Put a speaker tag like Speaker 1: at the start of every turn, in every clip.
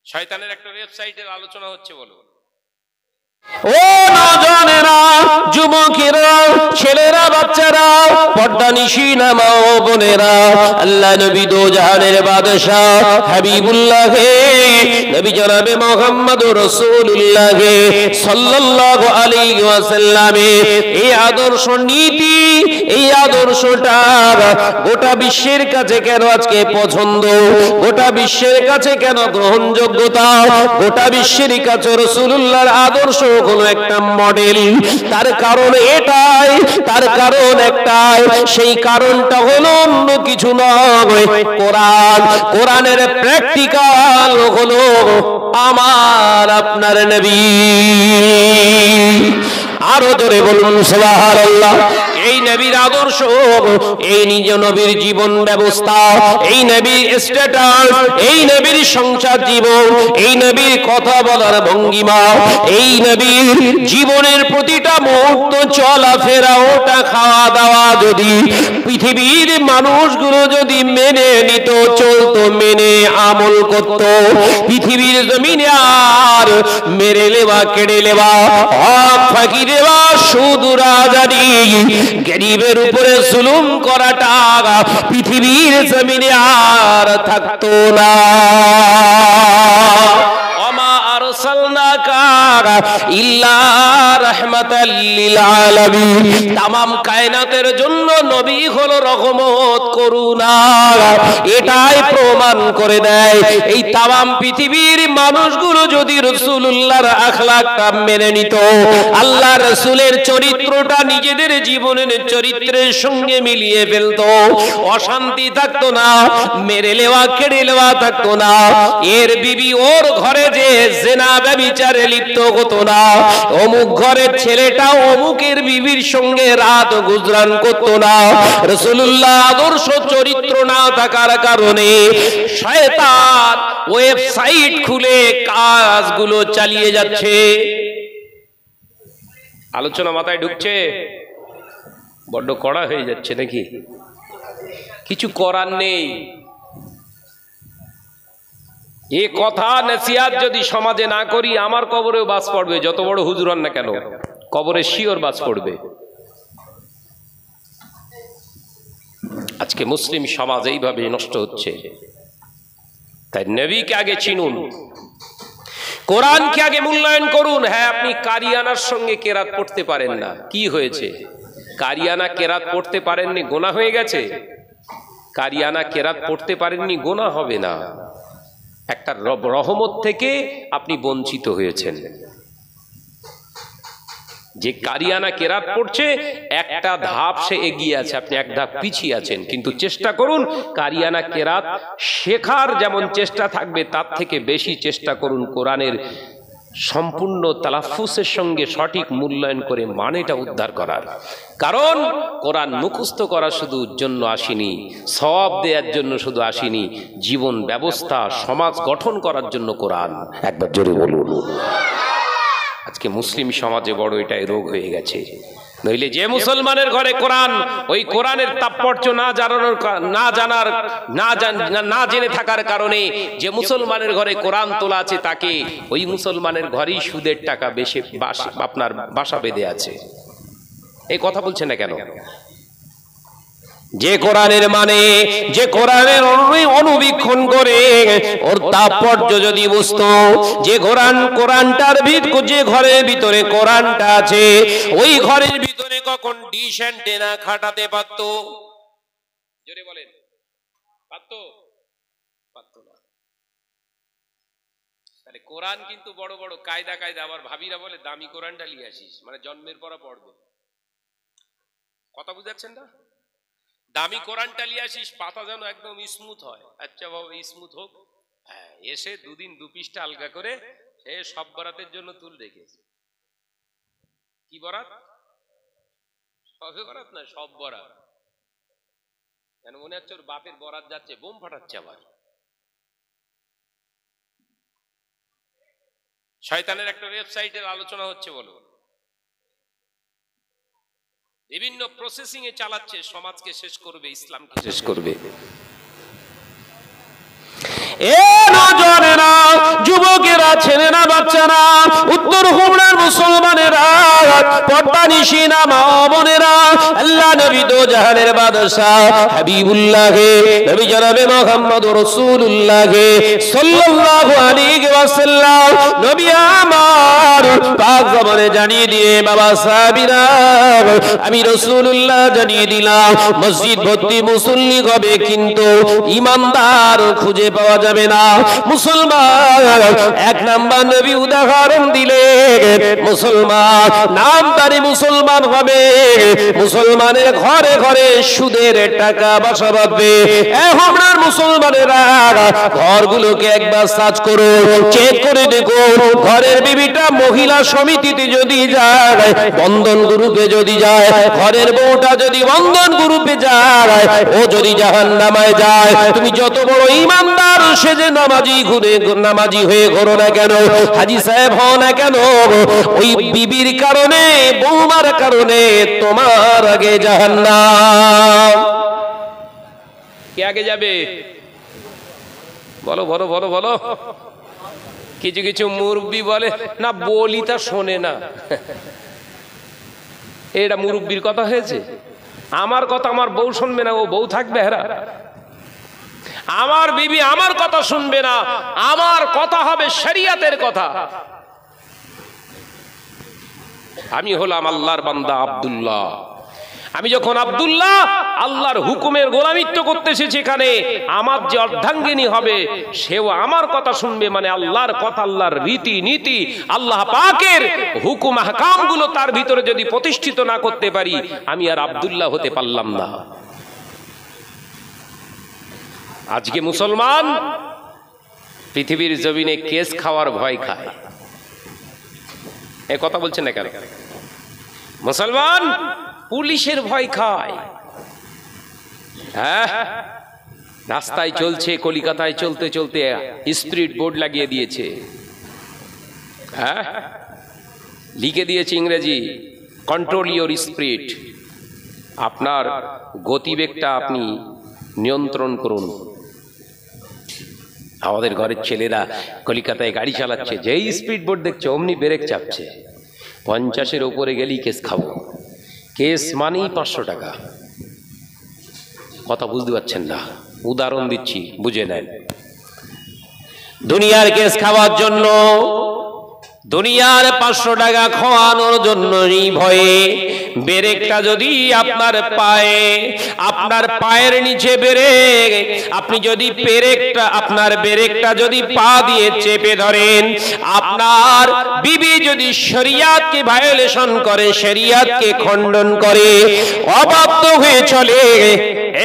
Speaker 1: শয়তানের একটা ওয়েবসাইটের আলোচনা হচ্ছে, বলো।
Speaker 2: ও নওজওয়ানেরা, যুবকেরা, ছেলেরা, বাচ্চারা, পর্দানিশী নামাও বোনেরা, আল্লাহ নবী দো জাহানের বাদশাহ হাবিবুল্লাহ নবী জনাবে মুহাম্মদুর রাসূলুল্লাহ সাল্লাল্লাহু আলাইহি ওয়াসাল্লামের এই আদর্শ নীতি, এই আদর্শটা গোটা বিশ্বের কাছে কেন আজকে পছন্দ, গোটা বিশ্বের কাছে কেন গ্রহণযোগ্যতা, গোটা বিশ্বের কাছে রাসূলুল্লাহর আদর্শ হলো একটা মডেল। তার কারণ এটাই, তার কারণ একটাই, সেই কারণটা হলো অন্য কিছু নয়, কোরআন। কোরআনের প্র্যাকটিক্যাল হলো আমার আপনার নবী। আরো জোরে বলুন সুবহানাল্লাহ। এই নবীর আদর্শ, এই নিজ নবীর জীবন ব্যবস্থা, এই নবীর স্ট্যাটাস, এই নবীর সংসার জীবন, এই নবীর কথা বলার ভঙ্গিমা, এই নবীর জীবনের প্রতিটা মুহূর্ত চলাফেরা, ওটা খাওয়া দাওয়া যদি পৃথিবীর মানুষগুলো যদি মেনে নিত, চলতো, মেনে আমল করত, পৃথিবীর জমিনে আর মেরে লেবা, কেড়ে লেবা, হক ফাঁকি দেওয়া, সুদ রাজানি, গরিবের উপরে জুলুম করাটা পৃথিবীর জমিনে আর থাকতো না। ওমা আরসালনাকা ইল্লা রাহমাতাল লিল আলামিন। तमाम কায়নাতের জন্য নবী হলো রহমত, করুণা। এটাই প্রমাণ করে দেয় এই तमाम পৃথিবীর মানুষগুলো যদি রাসূলুল্লাহর আখলাকটা মেনে নিত, আল্লাহ রাসূলের চরিত্রটা নিজেদের জীবনের চরিত্রের সঙ্গে মিলিয়ে ফেলতো, অশান্তি থাকতো না, মেরে লেওয়া, কেড়ে লেওয়া থাকতো না, এর বিবি ওর ঘরে যে জিনা ব্যভিচারে লিপ্ত হতো না, অমুক ঘরের ছেলেটা অমুকের বিবির সঙ্গে রাত গুজরান করতো না। রাসূলুল্লাহ আদর্শ চরিত্র না থাকার কারণে শয়তান ওয়েবসাইট খুলে কাজগুলো চালিয়ে যাচ্ছে। আলোচনা মাথায় ঢুকছে? বড্ড কড়া হয়ে যাচ্ছে নাকি? কিছু করার নেই। এ কথা নসিহত যদি সমাজে না করি, আমার কবরেও বাস পড়বে, যত বড় হুজুর হন না কেন, কবরে শিওর বাস পড়বে। আজকে মুসলিম সমাজ এইভাবে নষ্ট হচ্ছে। তাই নবীকে আগে চিনুন, কোরআনকে আগে মূল্যায়ন করুন। হ্যাঁ, আপনি কারিয়ানার সঙ্গে কেরাত পড়তে পারেন না, কি হয়েছে? কারিয়ানা কেরাত পড়তে পারেননি, গোনাহ হয়ে গেছে? কারিয়ানা কেরাত পড়তে পারেননি, গোনাহ হবে না। একটা রহমত থেকে আপনি বঞ্চিত হয়েছেন। যে কারিয়ানা কেরাত পড়ছে একটা ধাপ সে এগিয়ে আছে, আপনি এক ধাপ পিছিয়ে আছেন। কিন্তু চেষ্টা করুন কারিয়ানা কেরাত শেখার যেমন চেষ্টা থাকবে, তার থেকে বেশি চেষ্টা করুন কোরআনের সম্পূর্ণ তালাফুসের সঙ্গে সঠিক মূল্যায়ন করে মানেটা উদ্ধার করার। কারণ কোরআন মুখস্থ করা শুধু জন্য আসেনি, সওয়াব দেওয়ার জন্য শুধু আসেনি, জীবন ব্যবস্থা, সমাজ গঠন করার জন্য কোরআন। একবার জোরে বলুন। আজকে মুসলিম সমাজে বড় এটাই রোগ হয়ে গেছে। নইলে যে মুসলমানের ঘরে কোরআন, ওই কোরআনের তাৎপর্য না জেনে থাকার কারণে যে মুসলমানের ঘরে কোরআন তোলা আছে, তাকে ওই মুসলমানের ঘরেই সুদের টাকা বেশি আপনার বাসা বেঁধে আছে। এই কথা বলছে না কেন? যে কোরআনের মানে, যে কোরআনের অনুবীক্ষণ করে ওর তাৎপর্য যদি বুঝতো, যে কোরআনটার যে ঘরের ভিতরে কোরআনটা আছে, ওই ঘরের ভিতরে কখন ডিশ অ্যান্টেনা খাটাতে পারতো? জোরে বলেন, পারতো? পারতো না। তাহলে কোরআন কিন্তু বড় বড় কায়দা আবার ভাবিরা বলে দামি কোরআনটা নিয়ে আসিস, মানে জন্মের পর পড়বে। কথা বুঝাচ্ছেন না? দামি কোরআনটা নিয়ে আসিস, পাতা যেন একদম স্মুথ হয়। আচ্ছা বাবা, স্মুথ হোক। হ্যাঁ, এসে দুদিন 2 পৃষ্ঠা আলগা করে সে সব বরাতের জন্য তুল রেখেছে। কি বরাত? সবে বরাত না, সব বরাত। কেন মনে হচ্ছে ওর বাপের বরাত যাচ্ছে, বোম ফাটাচ্ছে আবার। শয়তানের একটা ওয়েবসাইটের আলোচনা হচ্ছে, বলো। বিভিন্ন প্রসেসিং এ চালাচ্ছে, সমাজকে শেষ করবে, ইসলামকে শেষ করবে। এ নওজওয়ানেরা, কর্তা নিশিনা মা বোনেরা, আল্লাহ নবী দো জাহানের বাদশাহ হাবিবুল্লাহে নবী জনাবে মুহাম্মদুর রাসূলুল্লাহে সাল্লাল্লাহু আলাইহি ওয়াসাল্লাম নবী আমার পাক জবানে জানিয়ে দিয়ে বাবা সাহাবীরা আমি রাসূলুল্লাহ জানিয়ে দিলাম মসজিদ ভর্তি মুসল্লি হবে কিন্তু ইমানদার খুঁজে পাওয়া যাবে না। মুসলমান এক নাম্বার নবী উদাহরণ দিলে মুসলমান নামদারি মুসলমান হবে, মুসলমানের ঘরে ঘরে সুদের টাকা বাসা বাঁধবে। এখনকার মুসলমানেরা ঘরগুলোকে একবার সার্চ করো, চেক করে দেখো ঘরের বিবিটা মহিলা সমিতিতে যদি যায়, বন্ধন গ্রুপে যদি যায়, ঘরের বউটা যদি বন্ধন গ্রুপে যায়, ও যদি জাহান্নামায় যায়, তুমি যত বড় ইমানদার সেজে নামাজি হয়ে ঘোরো না কেন, হাজী সাহেব হও না কেন, ওই বিবির কারণে বৌমার কারণে তোমার আগে জাহান্নাম। কে আগে যাবে বলো বলো বলো বলো। কিছু কিছু মুরব্বি বলে না, বলি তা শোনে না। এটা মুরব্বির কথা হয়েছে? আমার কথা আমার বউ শুনবে না, ও বউ থাকবে হেরা? আমার বিবি আমার কথা শুনবে না, আমার কথা হবে শরিয়তের কথা। আমি হলাম আল্লাহর বান্দা আব্দুল্লাহ। আমি যখন আব্দুল্লাহ আল্লাহর হুকুমের গোলামিত্ব করতে এসেছি, এখানে আমার যে অর্ধাঙ্গিনী হবে সেও আমার কথা শুনবে। মানে আল্লাহর কথা, আল্লাহর রীতি নীতি, আল্লাহ পাকের হুকুম আহকামগুলো তার ভিতরে যদি প্রতিষ্ঠিত না করতে পারি, আমি আর আব্দুল্লাহ হতে পারলাম না। আজকে মুসলমান পৃথিবীর জমিনে কেস খাওয়ার ভয় খায়। এ কথা বলছেন না কেন? মুসলমান পুলিশের ভয় খায়। হ্যাঁ, রাস্তায় চলছে, কলিকাতায় চলতে চলতে স্পিড বোর্ড লাগিয়ে দিয়েছে, হ্যাঁ লিখে দিয়েছে ইংরেজি, কন্ট্রোল ইওর স্পিড। আপনার গতিবেগটা আপনি নিয়ন্ত্রণ করুন। আমাদের ঘরের ছেলেরা কলিকাতায় গাড়ি চালাচ্ছে, যেই স্পিড বোর্ড দেখছে অমনি ব্রেক চাপছে। 50-এর উপরে গেলেই কেস খাবো। কেস মানেই 500 টাকা। কথা বুঝতে পারছেন না, উদাহরণ দিচ্ছি, বুঝে নেন। দুনিয়ার কেস খাওয়ার জন্য, দুনিয়ার 500 টাকা খাওয়ানোর জন্য এই ভয়ে ব্রেকটা যদি আপনার পায়ের নিচে ব্রেক, আপনি যদি আপনার ব্রেকটা যদি পা দিয়ে চেপে ধরেন, আপনার বিবি যদি শরিয়াতকে ভায়োলেশন করে, শরিয়াতকে খণ্ডন করে, অবাধ্য হয়ে চলে,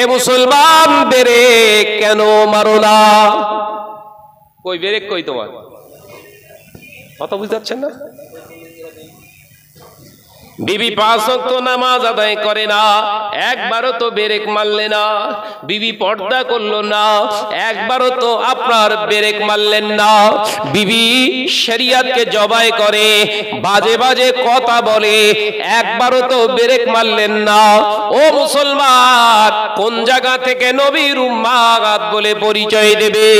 Speaker 2: এ মুসলমান ব্রেক কেন মারো না? কই ব্রেক কই তোমার? কথা বুঝতে পারছেন না? বিবি 5 ওয়াক্ত নামাজ আদায় করে না, একবারও তো ব্রেক মারলে না। বিবি পর্দা করলো না, একবারও তো আপনার ব্রেক মারলেন না। বিবি শরিয়তকে জবাই করে, বাজে বাজে কথা বলে, একবারও তো ব্রেক মারলেন না। ও মুসলমান, কোন জায়গা থেকে নবীর উম্মাত বলে পরিচয় দেবে?